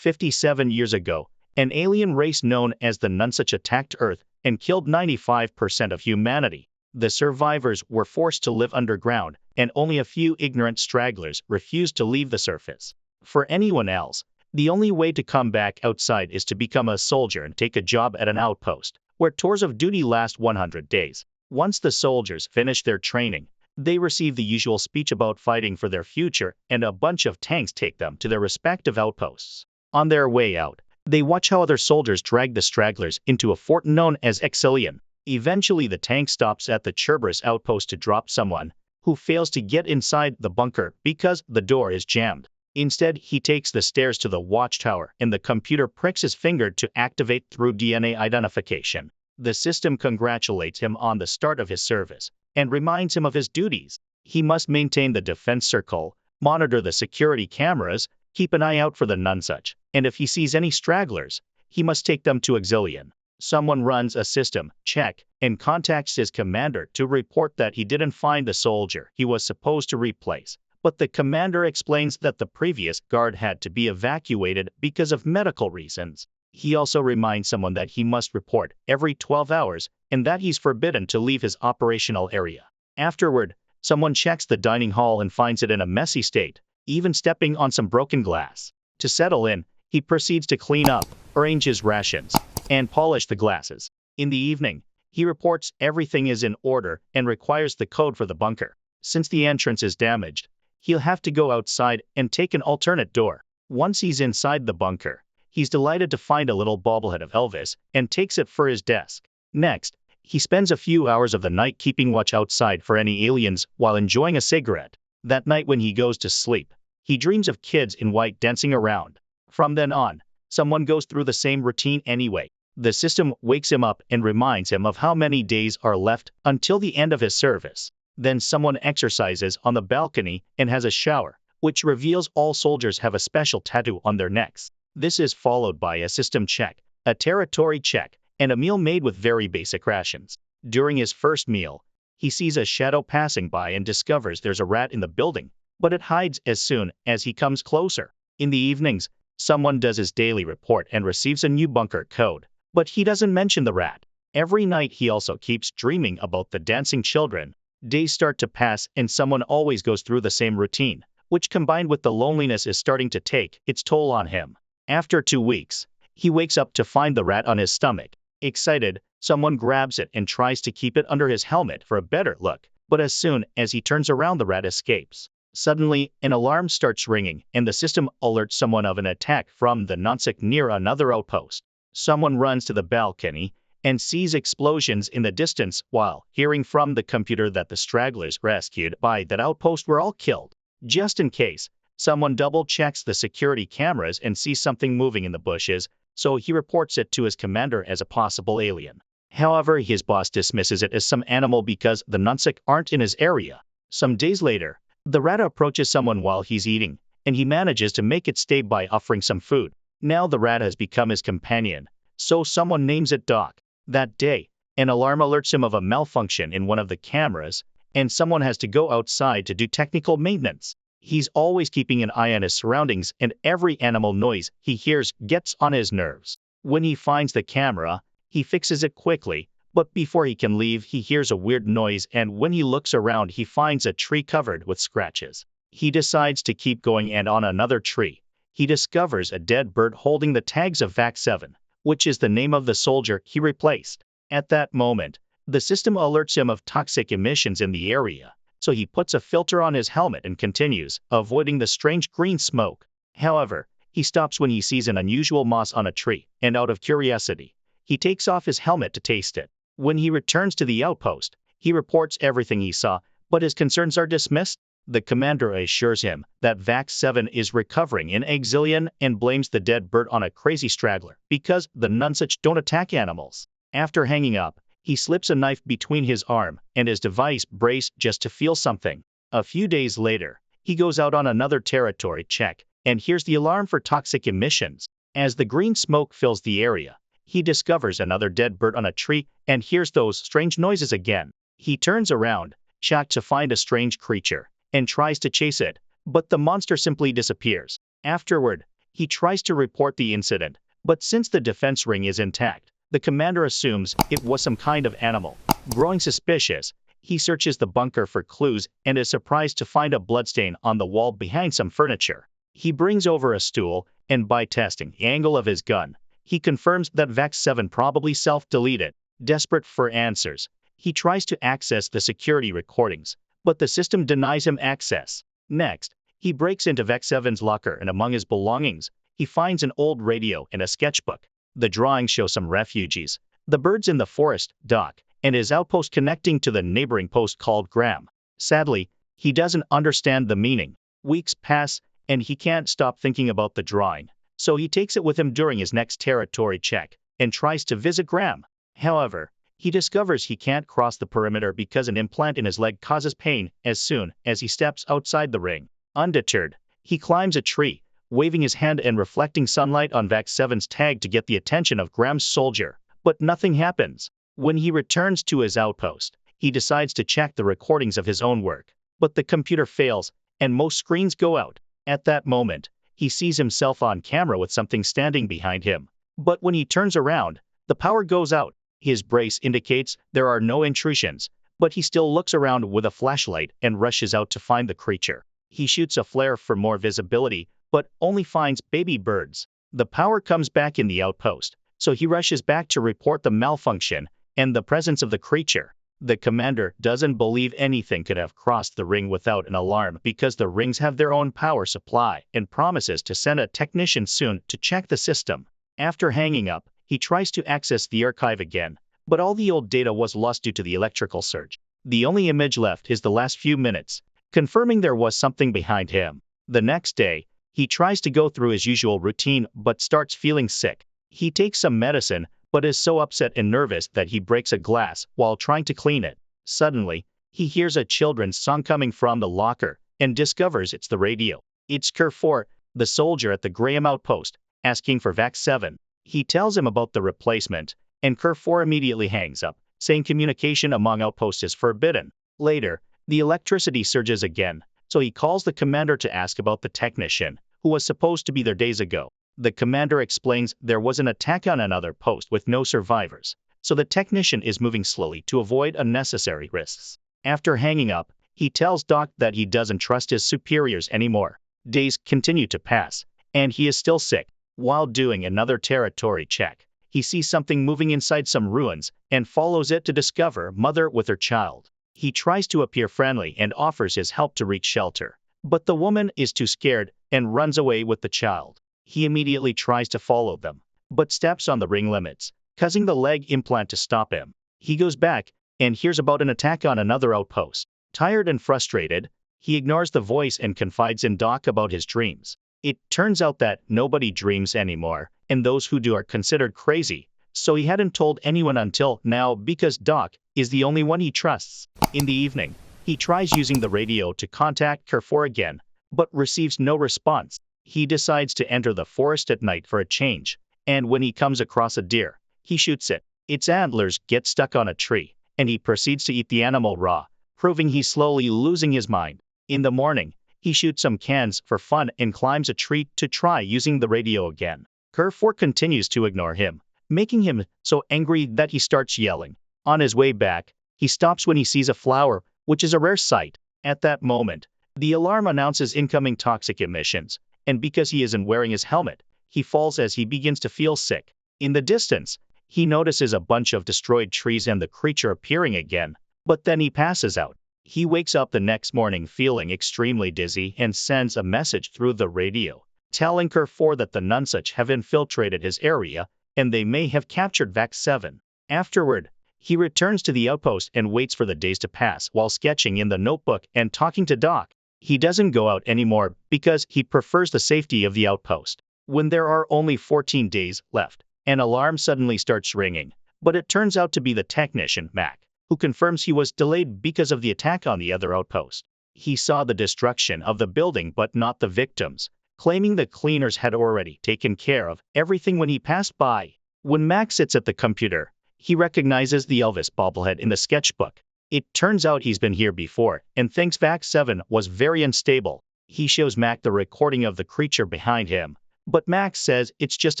57 years ago, an alien race known as the Nunsuch attacked Earth and killed 95% of humanity. The survivors were forced to live underground, and only a few ignorant stragglers refused to leave the surface. For anyone else, the only way to come back outside is to become a soldier and take a job at an outpost, where tours of duty last 100 days. Once the soldiers finish their training, they receive the usual speech about fighting for their future, and a bunch of tanks take them to their respective outposts. On their way out, they watch how other soldiers drag the stragglers into a fort known as Exilion. Eventually, the tank stops at the Cerberus outpost to drop someone who fails to get inside the bunker because the door is jammed. Instead, he takes the stairs to the watchtower, and the computer pricks his finger to activate through DNA identification. The system congratulates him on the start of his service and reminds him of his duties. He must maintain the defense circle, monitor the security cameras, keep an eye out for the Nunsuch, and if he sees any stragglers, he must take them to Exilion. Someone runs a system check and contacts his commander to report that he didn't find the soldier he was supposed to replace. But the commander explains that the previous guard had to be evacuated because of medical reasons. He also reminds someone that he must report every 12 hours and that he's forbidden to leave his operational area. Afterward, someone checks the dining hall and finds it in a messy state, even stepping on some broken glass. To settle in, he proceeds to clean up, arrange his rations, and polish the glasses. In the evening, he reports everything is in order and requires the code for the bunker. Since the entrance is damaged, he'll have to go outside and take an alternate door. Once he's inside the bunker, he's delighted to find a little bobblehead of Elvis and takes it for his desk. Next, he spends a few hours of the night keeping watch outside for any aliens while enjoying a cigarette. That night when he goes to sleep, he dreams of kids in white dancing around. From then on, someone goes through the same routine anyway. The system wakes him up and reminds him of how many days are left until the end of his service. Then someone exercises on the balcony and has a shower, which reveals all soldiers have a special tattoo on their necks. This is followed by a system check, a territory check, and a meal made with very basic rations. During his first meal, he sees a shadow passing by and discovers there's a rat in the building, but it hides as soon as he comes closer. In the evenings, someone does his daily report and receives a new bunker code, but he doesn't mention the rat. Every night he also keeps dreaming about the dancing children. Days start to pass and someone always goes through the same routine, which combined with the loneliness is starting to take its toll on him. After 2 weeks, he wakes up to find the rat on his stomach. Excited, someone grabs it and tries to keep it under his helmet for a better look, but as soon as he turns around, the rat escapes. Suddenly, an alarm starts ringing and the system alerts someone of an attack from the Nunsuch near another outpost. Someone runs to the balcony and sees explosions in the distance while hearing from the computer that the stragglers rescued by that outpost were all killed. Just in case, someone double-checks the security cameras and sees something moving in the bushes, so he reports it to his commander as a possible alien. However, his boss dismisses it as some animal because the Nunsuch aren't in his area. Some days later, the rat approaches someone while he's eating, and he manages to make it stay by offering some food. Now the rat has become his companion, so someone names it Doc. That day, an alarm alerts him of a malfunction in one of the cameras, and someone has to go outside to do technical maintenance. He's always keeping an eye on his surroundings, and every animal noise he hears gets on his nerves. When he finds the camera, he fixes it quickly, but before he can leave, he hears a weird noise, and when he looks around, he finds a tree covered with scratches. He decides to keep going, and on another tree, he discovers a dead bird holding the tags of VAC 7. Which is the name of the soldier he replaced. At that moment, the system alerts him of toxic emissions in the area, so he puts a filter on his helmet and continues, avoiding the strange green smoke. However, he stops when he sees an unusual moss on a tree, and out of curiosity, he takes off his helmet to taste it. When he returns to the outpost, he reports everything he saw, but his concerns are dismissed. The commander assures him that VAC 7 is recovering in Exilion and blames the dead bird on a crazy straggler because the Nunsuch don't attack animals. After hanging up, he slips a knife between his arm and his device brace just to feel something. A few days later, he goes out on another territory check and hears the alarm for toxic emissions. As the green smoke fills the area, he discovers another dead bird on a tree and hears those strange noises again. He turns around, shocked to find a strange creature, and tries to chase it, but the monster simply disappears. Afterward, He tries to report the incident, but since the defense ring is intact, the commander assumes it was some kind of animal. Growing suspicious, he searches the bunker for clues and is surprised to find a bloodstain on the wall behind some furniture. He brings over a stool, and by testing the angle of his gun, he confirms that VAX 7 probably self-deleted. Desperate for answers, he tries to access the security recordings, but the system denies him access. Next, he breaks into VAX 7's locker, and among his belongings, he finds an old radio and a sketchbook. The drawings show some refugees, the birds in the forest, Doc, and his outpost connecting to the neighboring post called Graham. Sadly, he doesn't understand the meaning. Weeks pass, and he can't stop thinking about the drawing, so he takes it with him during his next territory check and tries to visit Graham. However, he discovers he can't cross the perimeter because an implant in his leg causes pain as soon as he steps outside the ring. Undeterred, he climbs a tree, waving his hand and reflecting sunlight on VAX 7's tag to get the attention of Graham's soldier, but nothing happens. When he returns to his outpost, he decides to check the recordings of his own work, but the computer fails, and most screens go out. At that moment, he sees himself on camera with something standing behind him, but when he turns around, the power goes out. His brace indicates there are no intrusions, but he still looks around with a flashlight and rushes out to find the creature. He shoots a flare for more visibility, but only finds baby birds. The power comes back in the outpost, so he rushes back to report the malfunction and the presence of the creature. The commander doesn't believe anything could have crossed the ring without an alarm because the rings have their own power supply and promises to send a technician soon to check the system. After hanging up, he tries to access the archive again, but all the old data was lost due to the electrical surge. The only image left is the last few minutes, confirming there was something behind him. The next day, he tries to go through his usual routine but starts feeling sick. He takes some medicine, but is so upset and nervous that he breaks a glass while trying to clean it. Suddenly, he hears a children's song coming from the locker and discovers it's the radio. It's Kerr, the soldier at the Graham outpost, asking for VAX 7. He tells him about the replacement, and Kerr immediately hangs up, saying communication among outposts is forbidden. Later, the electricity surges again, so he calls the commander to ask about the technician, who was supposed to be there days ago. The commander explains there was an attack on another post with no survivors, so the technician is moving slowly to avoid unnecessary risks. After hanging up, he tells Doc that he doesn't trust his superiors anymore. Days continue to pass, and he is still sick. While doing another territory check, he sees something moving inside some ruins and follows it to discover Mother with her child. He tries to appear friendly and offers his help to reach shelter, but the woman is too scared and runs away with the child. He immediately tries to follow them, but steps on the ring limits, causing the leg implant to stop him. He goes back and hears about an attack on another outpost. Tired and frustrated, he ignores the voice and confides in Doc about his dreams. It turns out that nobody dreams anymore, and those who do are considered crazy, so he hadn't told anyone until now because Doc is the only one he trusts. In the evening, he tries using the radio to contact Kerr again, but receives no response. He decides to enter the forest at night for a change, and when he comes across a deer, he shoots it. Its antlers get stuck on a tree, and he proceeds to eat the animal raw, proving he's slowly losing his mind. In the morning, he shoots some cans for fun and climbs a tree to try using the radio again. Kerr continues to ignore him, making him so angry that he starts yelling. On his way back, he stops when he sees a flower, which is a rare sight. At that moment, the alarm announces incoming toxic emissions, and because he isn't wearing his helmet, he falls as he begins to feel sick. In the distance, he notices a bunch of destroyed trees and the creature appearing again, but then he passes out. He wakes up the next morning feeling extremely dizzy and sends a message through the radio, telling Kerr that the Nunsuch have infiltrated his area, and they may have captured VAX 7. Afterward, he returns to the outpost and waits for the days to pass while sketching in the notebook and talking to Doc. He doesn't go out anymore because he prefers the safety of the outpost. When there are only 14 days left, an alarm suddenly starts ringing, but it turns out to be the technician, Mac, who confirms he was delayed because of the attack on the other outpost. He saw the destruction of the building but not the victims, claiming the cleaners had already taken care of everything when he passed by. When Mac sits at the computer, he recognizes the Elvis bobblehead in the sketchbook. It turns out he's been here before and thinks VAX 7 was very unstable. He shows Mac the recording of the creature behind him, but Mac says it's just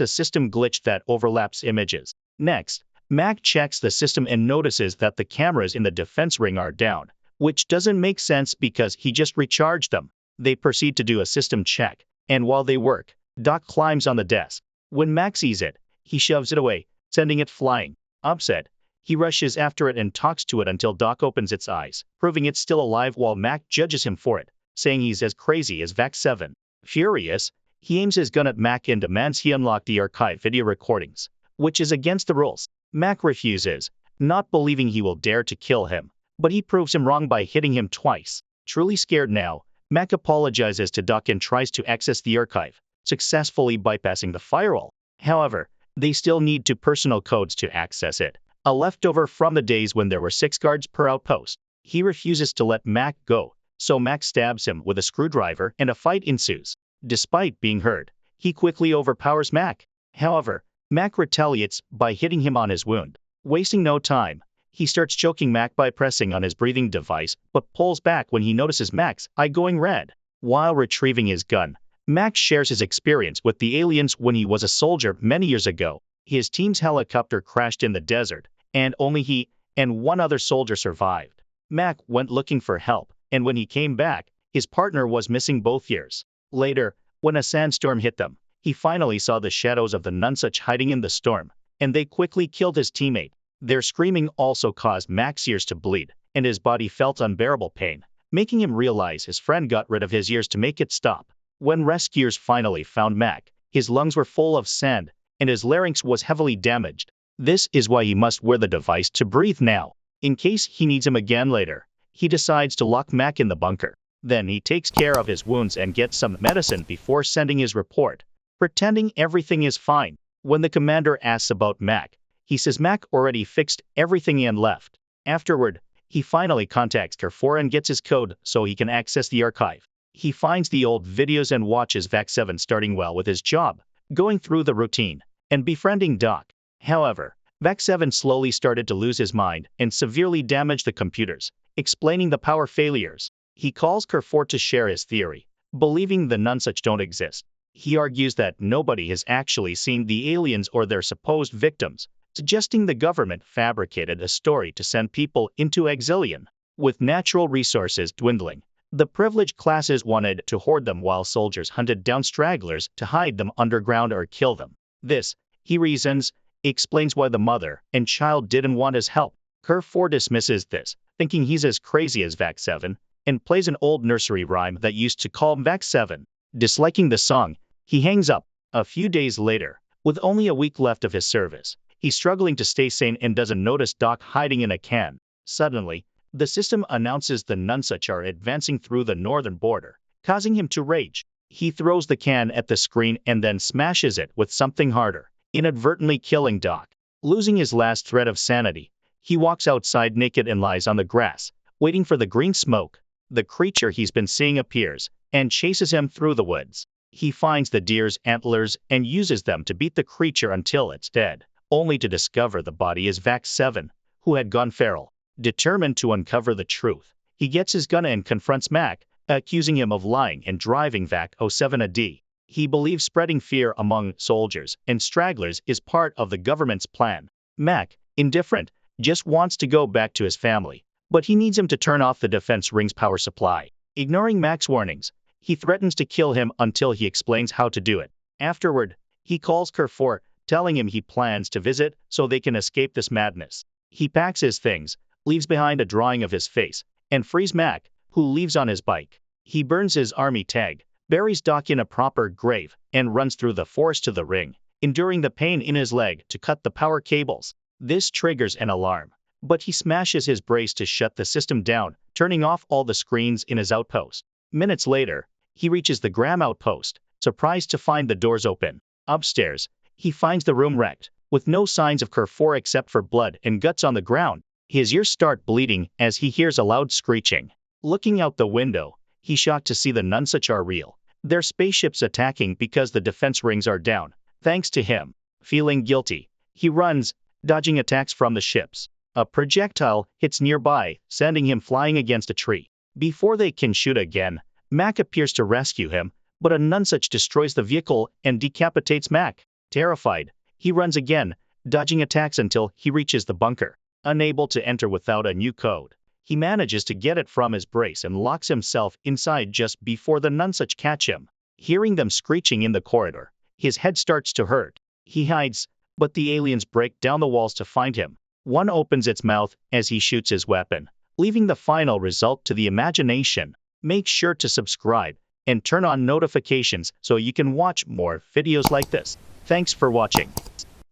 a system glitch that overlaps images. Next, Mac checks the system and notices that the cameras in the defense ring are down, which doesn't make sense because he just recharged them. They proceed to do a system check, and while they work, Doc climbs on the desk. When Mac sees it, he shoves it away, sending it flying. Upset, he rushes after it and talks to it until Doc opens its eyes, proving it's still alive while Mac judges him for it, saying he's as crazy as Vac 7. Furious, he aims his gun at Mac and demands he unlock the archive video recordings, which is against the rules. Mac refuses, not believing he will dare to kill him, but he proves him wrong by hitting him twice. Truly scared now, Mac apologizes to Doc and tries to access the archive, successfully bypassing the firewall. However, they still need 2 personal codes to access it, a leftover from the days when there were 6 guards per outpost. He refuses to let Mac go, so Mac stabs him with a screwdriver and a fight ensues. Despite being hurt, he quickly overpowers Mac. However, Mac retaliates by hitting him on his wound. Wasting no time, he starts choking Mac by pressing on his breathing device, but pulls back when he notices Mac's eye going red. While retrieving his gun, Mac shares his experience with the aliens when he was a soldier many years ago. His team's helicopter crashed in the desert, and only he and 1 other soldier survived. Mac went looking for help, and when he came back, his partner was missing both ears. Later, when a sandstorm hit them, he finally saw the shadows of the Nunsuch hiding in the storm, and they quickly killed his teammate. Their screaming also caused Mac's ears to bleed, and his body felt unbearable pain, making him realize his friend got rid of his ears to make it stop. When rescuers finally found Mac, his lungs were full of sand, and his larynx was heavily damaged. This is why he must wear the device to breathe now, in case he needs him again later. He decides to lock Mac in the bunker. Then he takes care of his wounds and gets some medicine before sending his report, pretending everything is fine. When the commander asks about Mac, he says Mac already fixed everything and left. Afterward, he finally contacts Carrefour and gets his code so he can access the archive. He finds the old videos and watches Vac 7 starting well with his job, going through the routine, and befriending Doc. However, Vac 7 slowly started to lose his mind and severely damaged the computers, explaining the power failures. He calls Carrefour to share his theory, believing the Nunsuch don't exist. He argues that nobody has actually seen the aliens or their supposed victims, suggesting the government fabricated a story to send people into exilium. With natural resources dwindling, the privileged classes wanted to hoard them while soldiers hunted down stragglers to hide them underground or kill them. This, he reasons, explains why the mother and child didn't want his help. Carrefour dismisses this, thinking he's as crazy as Vac 7, and plays an old nursery rhyme that used to call him Vac 7. Disliking the song, he hangs up. A few days later, with only a week left of his service, he's struggling to stay sane and doesn't notice Doc hiding in a can. Suddenly, the system announces the Nunsuch are advancing through the northern border, causing him to rage. He throws the can at the screen and then smashes it with something harder, inadvertently killing Doc. Losing his last thread of sanity, he walks outside naked and lies on the grass, waiting for the green smoke. The creature he's been seeing appears and chases him through the woods. He finds the deer's antlers and uses them to beat the creature until it's dead, only to discover the body is Vac 7, who had gone feral. Determined to uncover the truth, he gets his gun and confronts Mac, accusing him of lying and driving Vac 07 AD. He believes spreading fear among soldiers and stragglers is part of the government's plan. Mac, indifferent, just wants to go back to his family, but he needs him to turn off the defense ring's power supply. Ignoring Mac's warnings, he threatens to kill him until he explains how to do it. Afterward, he calls Carrefour, telling him he plans to visit so they can escape this madness. He packs his things, leaves behind a drawing of his face, and frees Mac, who leaves on his bike. He burns his army tag, buries Doc in a proper grave, and runs through the forest to the ring, enduring the pain in his leg to cut the power cables. This triggers an alarm, but he smashes his brace to shut the system down, turning off all the screens in his outpost. Minutes later, he reaches the Graham outpost, surprised to find the doors open. Upstairs, he finds the room wrecked, with no signs of Carrefour except for blood and guts on the ground. His ears start bleeding as he hears a loud screeching. Looking out the window, he's shocked to see the Nunsuch are real. Their spaceships attacking because the defense rings are down, thanks to him. Feeling guilty, he runs, dodging attacks from the ships. A projectile hits nearby, sending him flying against a tree. Before they can shoot again, Mac appears to rescue him, but a nunsuch destroys the vehicle and decapitates Mac. Terrified, he runs again, dodging attacks until he reaches the bunker. Unable to enter without a new code, he manages to get it from his brace and locks himself inside just before the nunsuch catch him. Hearing them screeching in the corridor, his head starts to hurt. He hides, but the aliens break down the walls to find him. One opens its mouth as he shoots his weapon, leaving the final result to the imagination. Make sure to subscribe and turn on notifications so you can watch more videos like this. Thanks for watching.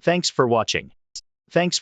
Thanks for watching. Thanks.